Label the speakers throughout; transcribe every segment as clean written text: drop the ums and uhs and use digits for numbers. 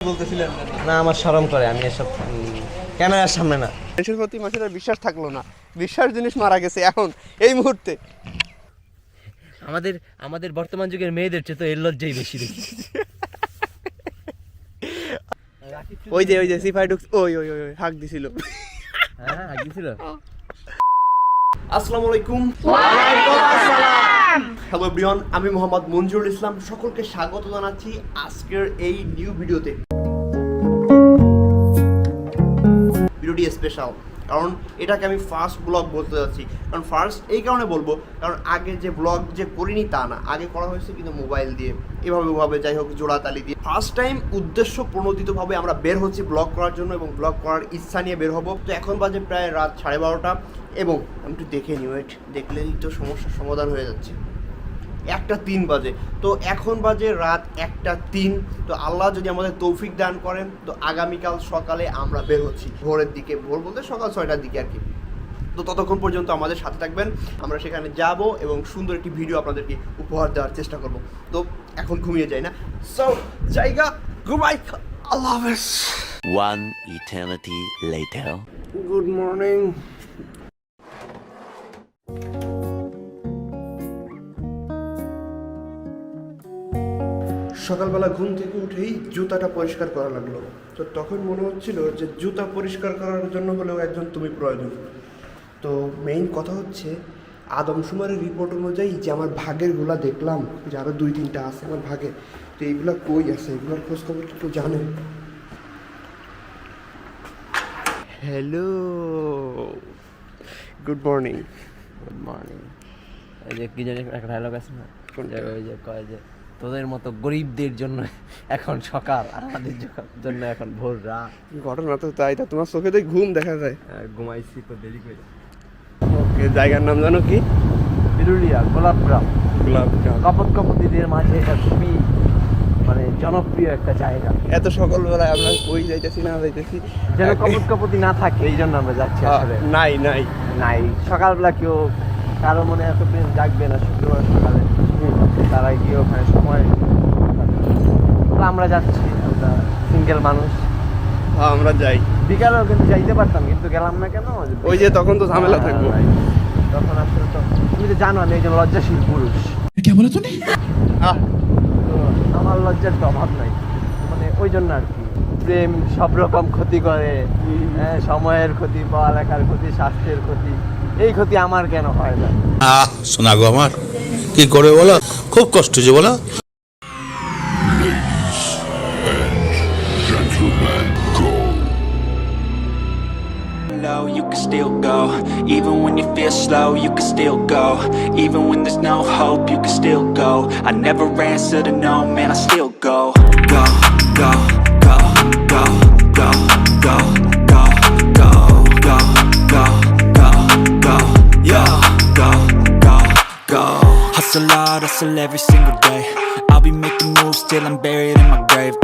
Speaker 1: বলতেছিলেন
Speaker 2: না, আমার শরম করে, আমি এসব ক্যামেরার সামনে না।
Speaker 1: মানুষের প্রতি মানুষের আর বিশ্বাস থাকলো না, বিশ্বাস জিনিস মারা গেছে এখন এই মুহূর্তে।
Speaker 2: আমাদের বর্তমান যুগের মেয়েদের চেয়ে তো এর লজ্জাই বেশি দেখি।
Speaker 1: ওই যে সিফাই ঢুকছে, ওই হাক দিছিল।
Speaker 2: হ্যাঁ, হাক দিছিল।
Speaker 1: আসসালামু আলাইকুম। ওয়ালাইকুম আসসালাম। হ্যালো এভরিওয়ান, আমি মোহাম্মদ মঞ্জুরুল ইসলাম, সকলকে স্বাগত জানাচ্ছি আজকের এই নিউ ভিডিওতে। ভিডিওটি স্পেশাল কারণ এটাকে আমি ফার্স্ট ব্লগ বলতে যাচ্ছি। কারণ ফার্স্ট এই কারণে বলবো, কারণ আগে যে ব্লগ যে করিনি তা না, আগে করা হয়েছে কিন্তু মোবাইল দিয়ে, এভাবে যাই হোক জোড়াতালি দিয়ে। ফার্স্ট টাইম উদ্দেশ্য প্রণোদিতভাবে আমরা বের হচ্ছি ব্লগ করার জন্য এবং ব্লগ করার ইচ্ছা নিয়ে বের হবো। তো এখন বাজে প্রায় রাত 12:30 এবং আমি একটু দেখে নিই, ওয়েট, দেখলেই তো সমস্যার সমাধান হয়ে যাচ্ছে। 1:03 বাজে, তো এখন বাজে রাত 1:03। তো আল্লাহ যদি আমাদের তৌফিক দান করেন তো আগামীকাল সকালে আমরা বের হচ্ছি ভোরের দিকে, ভোর বলতে সকাল 6টার দিকে আর কি। তো ততক্ষণ পর্যন্ত আমাদের সাথে থাকবেন, আমরা সেখানে যাব এবং সুন্দর একটি ভিডিও আপনাদেরকে উপহার দেওয়ার চেষ্টা করব। তো এখন ঘুমিয়ে যাই না, সো জায়গা ঘুমাই। আল্লাহ হাফেজ।
Speaker 3: One eternity later.
Speaker 1: Good morning. সকালবেলা ঘুম থেকে উঠেই জুতাটা পরিষ্কার করা লাগলো। তো তখন মনে হচ্ছিল যে জুতা পরিষ্কার করার জন্য হলেও একজন তুমি প্রয়োজন। তো মেইন কথা হচ্ছে আদমশুমারের রিপোর্ট অনুযায়ী যে আমার ভাগেরগুলা দেখলাম যে আরও 2-3টা আছে আমার ভাগে, তো এইগুলা কই আছে, এগুলোর খোঁজখবর কেউ জানে? Hello, good morning.
Speaker 2: Good morning. এই যে কি জানি একটা ডায়লগ আছে না, কোন জায়গায়, ওই যে কয় যে তোদের মতো গরিবদের জন্য এখন সকাল, আমাদের জন্য এখন ভোর রাত।
Speaker 1: ঘটনা তো তাই, তা তোমার চোখে তো ঘুম দেখা যায়।
Speaker 2: ঘুমাইছি তো দেরি করে।
Speaker 1: ওকে, জায়গার নাম জানো কি?
Speaker 2: বিরুলিয়া, গোলাপগ্রাম।
Speaker 1: গোলাপগ্রাম
Speaker 2: কপোতকপতিদের মাঝে এটা খুবই মানে জনপ্রিয় একটা জায়গা।
Speaker 1: এত সকালবেলায় আমরা কই যাইতেছি না যাইতেছি,
Speaker 2: যেন কপোতকপতি না থাকে, এই জন্য আমরা যাচ্ছি। আসলে নাই সকালবেলা কেউ কারো মনে এত প্রেম জাগবে না শুক্রবার সকালে, তারা গিয়ে ওখানে সময়। আমরা যাচ্ছি, আমরা সিঙ্গেল মানুষ,
Speaker 1: আমরা যাই।
Speaker 2: বিকালেও কিন্তু যাইতে পারতাম, কিন্তু গেলাম না কেন?
Speaker 1: ওই যে তখন তো ঝামেলা থাকবো।
Speaker 2: তখন আসলে তো তুমি তো জানো আমি একজন লজ্জাশীল পুরুষ। তো আমার লজ্জার তো অভাব নাই, মানে ওই জন্য আর কি। প্রেম সব রকম ক্ষতি করে, সময়ের ক্ষতি, পড়ালেখার ক্ষতি, স্বাস্থ্যের ক্ষতি। এই ক্ষতি আমার কেন হয় না?
Speaker 4: শোনা গো, আমার কি করে বলো, খুব কষ্ট যে বলো।
Speaker 5: You can still go, even when you feel slow, you can still go, even when there's no hope, you can still go. I never answer to no, man, I still go, go, go, go, go, go, go, go, go, go, go, go, go, yeah, go, go, go. Hustle hard, hustle every single day. I'll be making moves till I'm buried in my grave.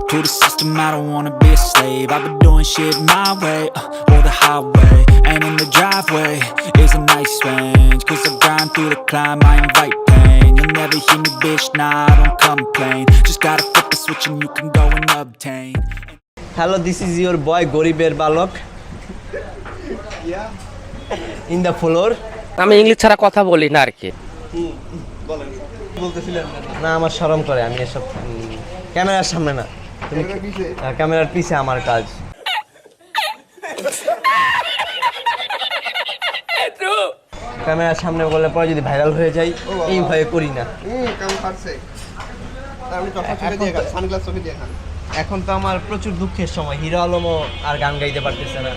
Speaker 5: To the system, I don't wanna be a slave. I've been doing shit my way, or the highway. And in the driveway is a nice range, cause I grind through the climb, I invite pain. You'll never hear me, bitch, nah, I don't complain. Just gotta flip the switch and you can go and obtain.
Speaker 2: Hello, this is your boy গরিবের বালক in the floor.
Speaker 6: আমি English ছাড়া কথা বলি না আর কি।
Speaker 1: বলতেছিলেন
Speaker 2: না, আমার শরম করে, আমি এসব ক্যামেরার সামনে না। তুমি ক্যামেরার পিছে আমার কাজ। ক্যামেরার সামনে বললে পরে যদি ভাইরাল হয়ে যাই, এই ভয়ে করি না।
Speaker 1: কাম পারছে। আমি চশমা চোখে দিয়ে খান, সানগ্লাস চোখে দিয়ে খান।
Speaker 2: এখন তো আমার প্রচুর দুঃখের সময়, হিরো আলমও আর গান গাইতে পারতেছে না।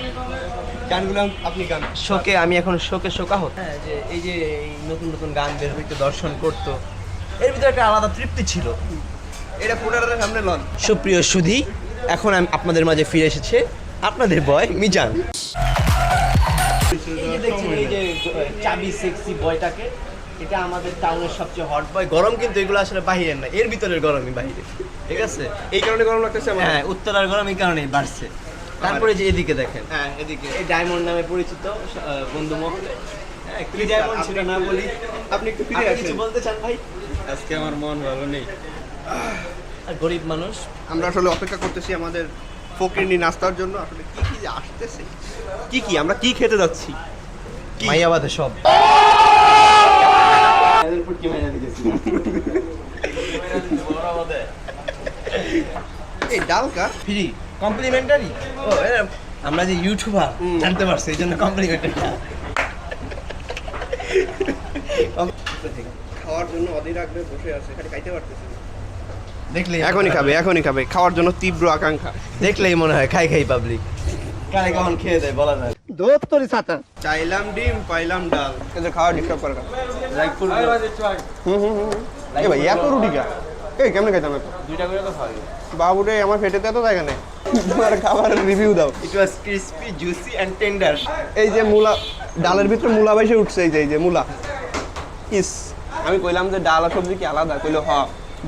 Speaker 1: গানগুলো আপনি গান
Speaker 2: শোকে, আমি এখন শোকা হতো। হ্যাঁ, যে এই যে এই নতুন নতুন গান বের হইতে, দর্শন করতো, এর ভিতরে একটা আলাদা তৃপ্তি ছিল।
Speaker 1: এটা ফোটারের সামনে লন।
Speaker 2: সুপ্রিয় সুধী, এখন আমি আপনাদের মাঝে ফিরে এসেছে আপনাদের বয় মিজান। এই যে দেখছেন, এই যে চাবি সেক্সি বয়টাকে, এটা আমাদের টাউনের সবচেয়ে হট বয়। গরম কিন্তু এগুলো আসলে বাহিরের না, এর ভিতরের গরমই বাহিরে, ঠিক আছে?
Speaker 1: এই কারণে গরম লাগতেছে আমার।
Speaker 2: হ্যাঁ, উত্তরার গরম এই কারণেই বাড়ছে। তারপরে যে এদিকে দেখেন,
Speaker 1: হ্যাঁ এদিকে
Speaker 2: এই ডায়মন্ড নামে পরিচিত বন্ধু মহলে, কি ডায়মন্ড ছিল না বলি,
Speaker 1: আপনি একটু ফিরে আসেন।
Speaker 2: কিছু বলতে চান ভাই?
Speaker 7: আজকে আমার মন ভালো নেই।
Speaker 2: আর গরিব মানুষ।
Speaker 1: আমরা আসলে অপেক্ষা করতেছি আমাদের ফকিরনি নাস্তার জন্য। আসলে কি কি যে আসতেছে, কি আমরা কি খেতে যাচ্ছি?
Speaker 2: মাইয়াবাদে সব।
Speaker 1: এই ডাল কার
Speaker 2: ফ্রি কমপ্লিমেন্টারি। ও আমরা যে ইউটিউবার জানতে পারছি এই জন্য কমপ্লিমেন্টারি।
Speaker 1: খাওয়ার জন্য অধীর আগ্রহে বসে আছে, খালি খাইতে পারতেছে না।
Speaker 2: দেখলে
Speaker 1: এখনই খাবে খাওয়ার জন্য তীব্র আকাঙ্ক্ষা।
Speaker 2: দেখলেই মনে হয় খাই পাবলিক কারে কখন খেয়ে দেয় বলা যায়।
Speaker 1: চাইলাম ডিম পাইলাম ডাল, কিন্তু খাওয়া ডিস্টার্ব করে না।
Speaker 2: লাইক ফুল
Speaker 1: এ ভাই এত রুটি কা এই কেমনে খাইতাম এত?
Speaker 2: দুইটা করে তো খাওয়া।
Speaker 1: বাবুরে আমার পেটেতে এত জায়গা নেই। তোমার খাবারের রিভিউ দাও।
Speaker 2: ইট ওয়াজ ক্রিসপি জুসি এন্ড টেন্ডার।
Speaker 1: এই যে মূলা, ডালের ভিতরে মূলা বাইসে উঠছে, এই যে মূলা। ইস, আমি কইলাম যে ডাল আর সবজি কি আলাদা, কইলো হ,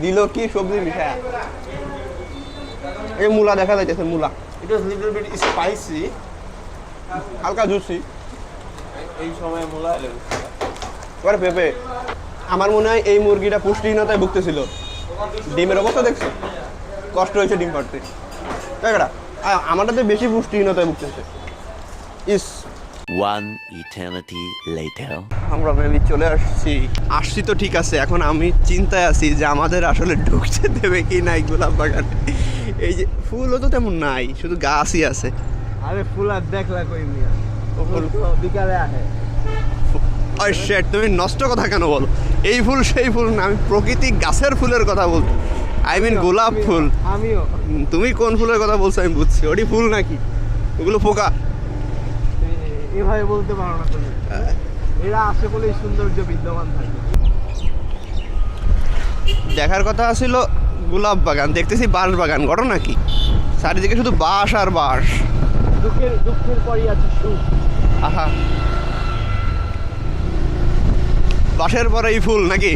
Speaker 1: দিল কি সবজি মিশায়া। এই মূলা দেখা যাইতেছে, মূলা
Speaker 2: ইট ওয়াজ লিটল বিট স্পাইসি।
Speaker 1: হালকা জুসি।
Speaker 2: এই সময় মূলা
Speaker 1: এবারে পেঁপে। আমার মনে হয় এই মুরগিটা পুষ্টিহীনতায় ভুগতেছিল। ডিমের অবস্থা দেখছো, কষ্ট হয়েছে ডিম পাড়তে। তাই না? আমারটাতে বেশি পুষ্টিহীনতায় ভুগতেছে। ইস,
Speaker 3: One eternity later.
Speaker 1: আমরা মেবি চলে আসছি তো ঠিক আছে। এখন আমি চিন্তায় আছি যে আমাদের আসলে ঢুকতে দেবে কি নাই গোলাপ বাগানে। এই যে ফুলও তো তেমন নাই, শুধু গাছই আছে।
Speaker 2: আরে ফুল আর দেখলা কই মিয়া, ও ফুল তো বিকালে আসে।
Speaker 1: ওই শেট, তুমি নষ্ট কথা কেন বলো? এই ফুল সেই ফুল না, আমি প্রকৃতিক গাছের ফুলের কথা বলছি। আই মিন গোলাপ ফুল।
Speaker 2: আমিও।
Speaker 1: তুমি কোন ফুলের কথা বলছো আমি বুঝছি, ওটি ফুল নাকি? ওগুলো পোকা।
Speaker 2: এভাবে বলতে পারো না তুমি। এরা আসে বলেই সৌন্দর্য বিদ্যমান থাকে।
Speaker 1: দেখার কথা ছিল গোলাপ বাগান, দেখতেছি বাঁশ বাগান। ঘটনা কি? চারিদিকে শুধু বাঁশ আর বাঁশ।
Speaker 2: দুঃখের পরই আছে সুখ।
Speaker 1: আহা, বাঁশের পরে এই ফুল নাকি?